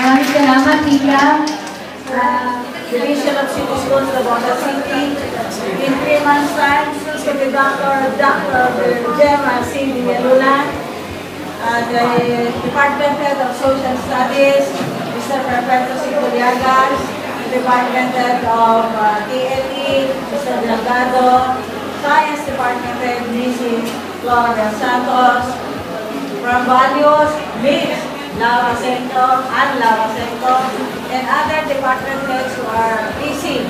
Maraming salamat, Tita. Division of City Schools, Labaga City. In 3 months' time, to be Dr. Gemma C. Villalulan, the Department Head of Social Studies, Mr. Perfecto C. Culiagas, Department Head of TLE, Mr. Delgado, Science Department Head, Mrs. Flora Del Santos, from Values, Ms. Lavasenko, Ann Lavasenko, and other department heads who are busy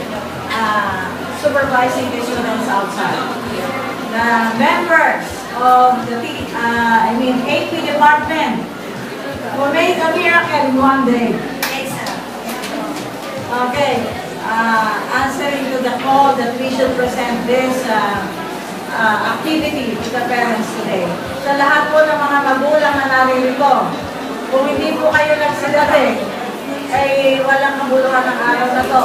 supervising the students outside. The members of the AP department who made a miracle in one day. Okay, answering to the call that we should present this activity to the parents today. Sa lahat po ng mga magulang na naririto, kung hindi po kayo nagsidate, ay walang kabuluhan ng araw na to.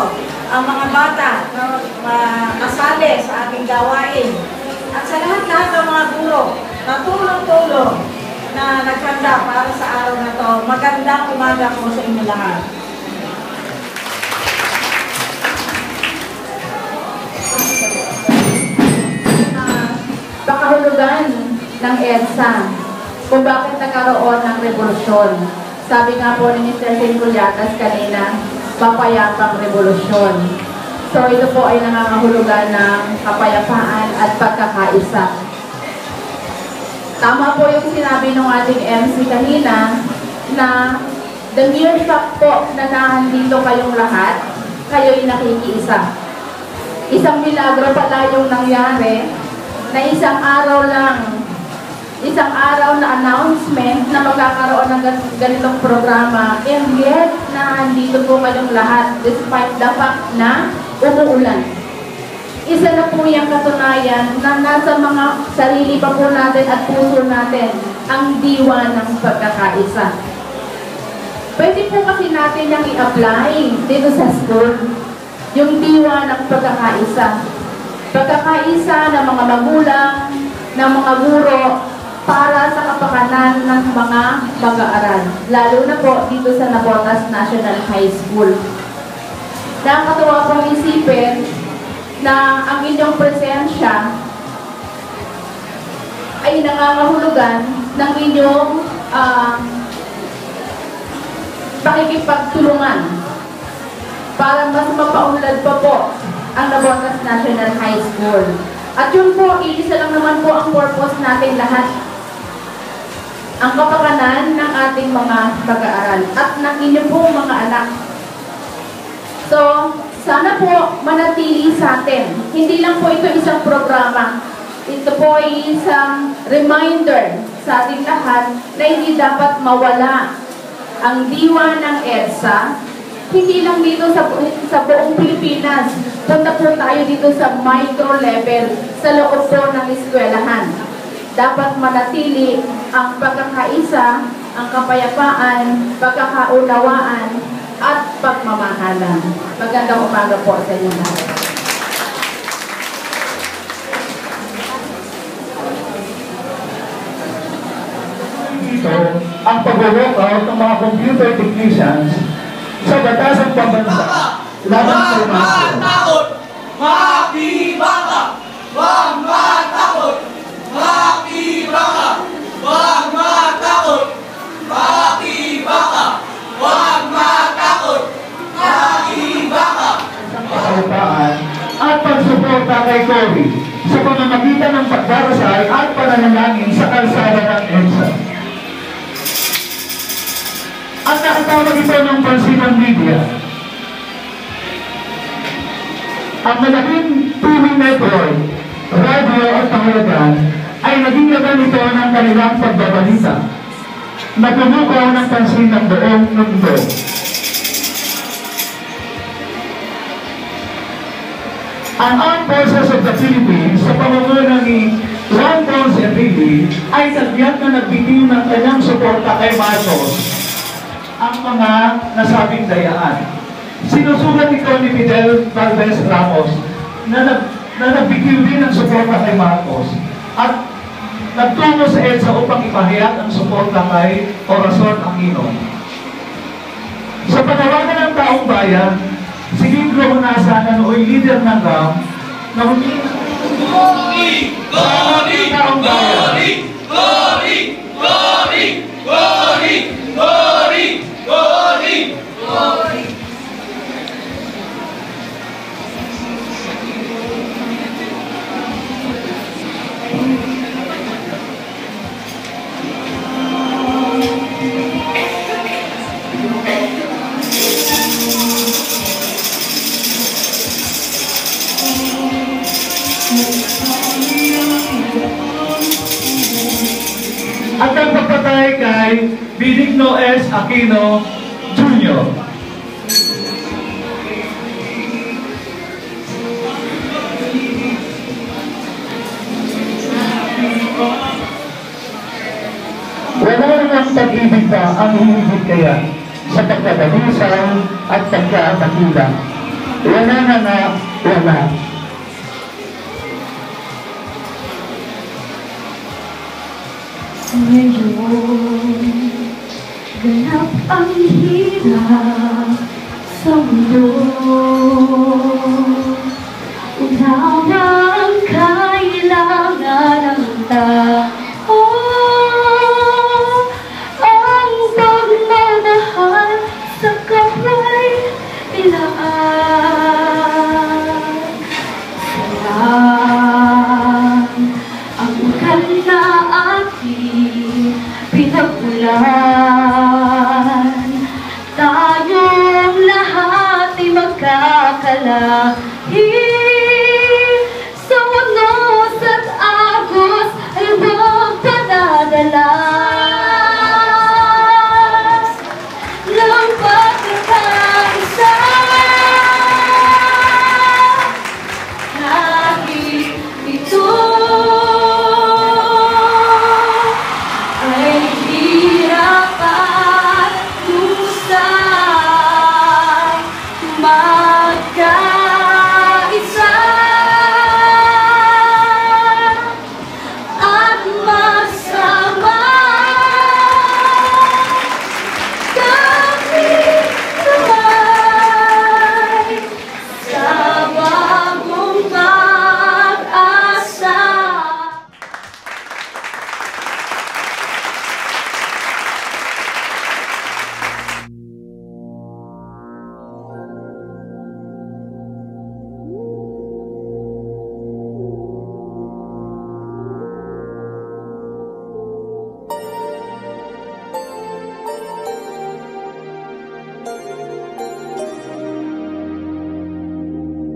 Ang mga bata na kasali sa ating gawain, at sa lahat-lahat ng mga guro na tulong-tulong na naghanda para sa araw na to, magandang umaga po sa inyo lahat. Pakahulugan ng EDSA kung bakit nagkaroon ng revolusyon. Sabi nga po ni Mr. Culiagas kanina, papayapang revolusyon. So ito po ay nangangahulugan ng kapayapaan at pagkakaisa. Tama po yung sinabi ng ating MC kanina na the mere fact po na nandito kayong lahat, kayo'y nakikiisa. Isang milagro pala yung nangyari na isang araw na announcement na magkakaroon ng ganitong programa, and yet na andito po kayong lahat despite the fact na umuulan. Isa na po yung katunayan na nasa mga sarili pa po natin at puso natin ang diwa ng pagkakaisa. Pwede po kasi natin yung i-apply dito sa school, yung diwa ng pagkakaisa. Pagkakaisa ng mga magulang, ng mga guro, para sa kapakanan ng mga mag-aaral, lalo na po dito sa Navotas National High School. Nakakatuwa pong isipin na ang inyong presensya ay nangangahulugan ng inyong pakikipagtulungan para mas mapaunlad pa po ang Navotas National High School. At yun po, iisa lang naman po ang purpose natin lahat. Ang kapakanan ng ating mga mag-aaral at ng inyong pong mga anak. So, sana po manatili sa atin. Hindi lang po ito isang programa. Ito po ay isang reminder sa ating lahat na hindi dapat mawala ang diwa ng EDSA. Hindi lang dito sa buong Pilipinas. Punta po tayo dito sa micro level, sa loob po ng eskwelahan. Dapat manatili ang pagkakaisa, ang kapayapaan, pagkakaunawaan, at pagmamahalan. Magandang umaga po sa inyo lahat. Ito ang pag-workout ng mga computer technicians sa batasang pambansa. Laban sa mga takot! Makibaka! Huwag matakot! Makibaka! Huwag matakot! Makibaka! Huwag matakot! Makibaka! Kasawapaan at pagsuporta kay Cory sa pamamagitan ng pagdarasal at pananalangin sa kalsada ng EDSA. At nakatawag ito ng pansin ng media. Ang malaking tuwing network, radio at pangalagan ay naging laban ito ng kanilang pagbabalita na pumukaw ng pansin ng buong mundo. Ang Armed Forces of the Philippines sa pamumuno ni Juan Ponce Enrique ay nagbiyak na nagbitiw ng kanyang suporta kay Marcos ang mga nasabing dayaan. Sinusulat ito ni Fidel Valdez Ramos na nagbitiw din ng suporta kay Marcos at nagtungo sa EDSA upang ipahayag ang suporta kay Corazon Aquino. taong bayan, siguro kung nasaan nooy leader ng GAM, na humingi Glory! Glory! Glory! Glory! Glory! Glory! Glory! Glory! Glory! at ang pagpatay kay Benigno S. Aquino Jr. Wala namang pag-ibig pa ang humigit kaya sa pagkakabisan at pagkakakila. Wala na nga, wala. Ngayon, ganap ang hirap sa mundo. Unawa ang kailangan ng tao. Ang pagmamahal sa kapwa'y ilaan. Salang ang kanya ating pinagmulan. Tayong lahat ay magkakalahi. Sa wanos at agos ay huwag padadalas ng pagkakaisa. Kahit ito ay hirap at lusay, magkaisa at masama. Kami sabay sa bagong pag-asa.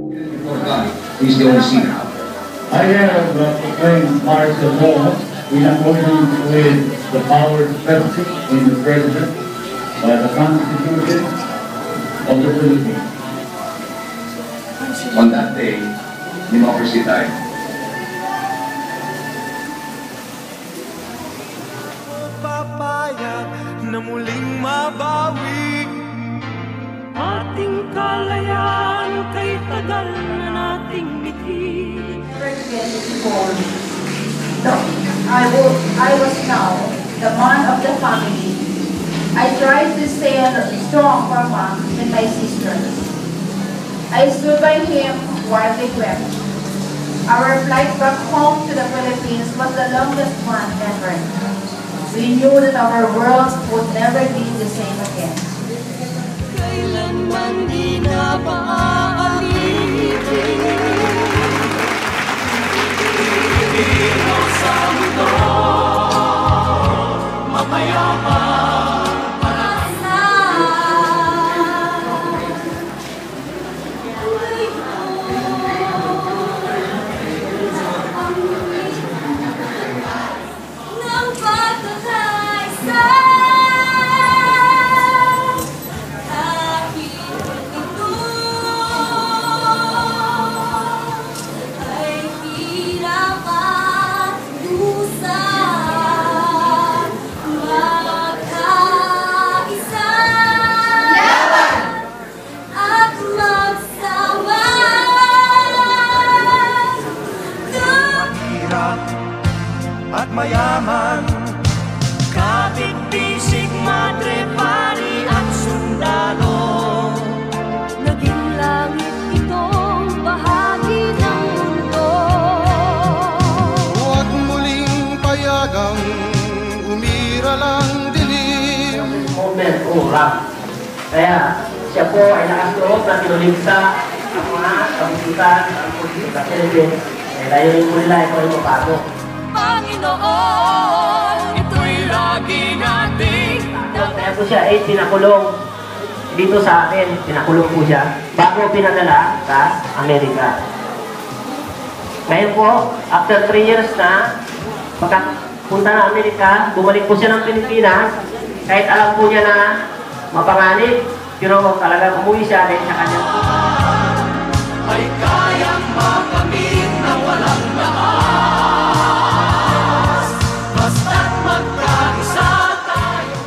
Before God, He's the only seer. I have proclaimed martial law in accordance with the powers vested in the President by the Constitution of the Philippines. On that day, democracy died. Papayag na muling mabawi ating kalayaan kay tagal na nating mithi. No, I was now the man of the family. I tried to stay strong for Mom and my sisters. I stood by him while they wept. Our flight back home to the Philippines was the longest one ever. We knew that our worlds would never be the same again. Kailanman di na maaalitin. Pilipino sa mundo, mapayapa. Ng pagkakaisa, kahit ito ay hirap at lusa, magkakaisa. aswang. Kaya siya po ay lakas loob na tinuligsa ang mga kabututan, ang puso sa Philippines. Kaya layunin po nila ito ay mabago. Panginoon, ito'y lagi nating Kaya po siya ay pinakulong dito sa atin. Pinakulong po siya bago pinadala sa Amerika. Ngayon po, after 3 years na, pagkapunta na Amerika, bumalik po siya ng Pilipinas. Kahit alam po niya na mapanganib, pero talagang umuwi siya dahil sa kanyang ay kayang makamit na walang lakas. Basta't magkaisa tayo.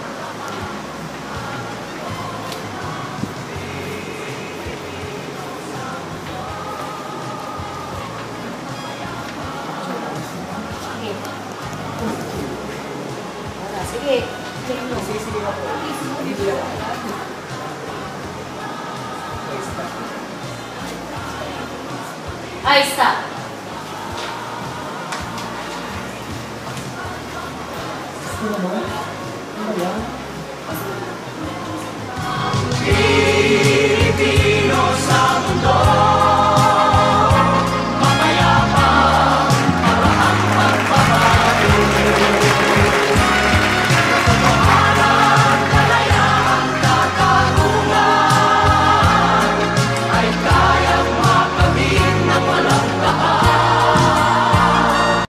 Sige. Ay, stop. Pilipinas.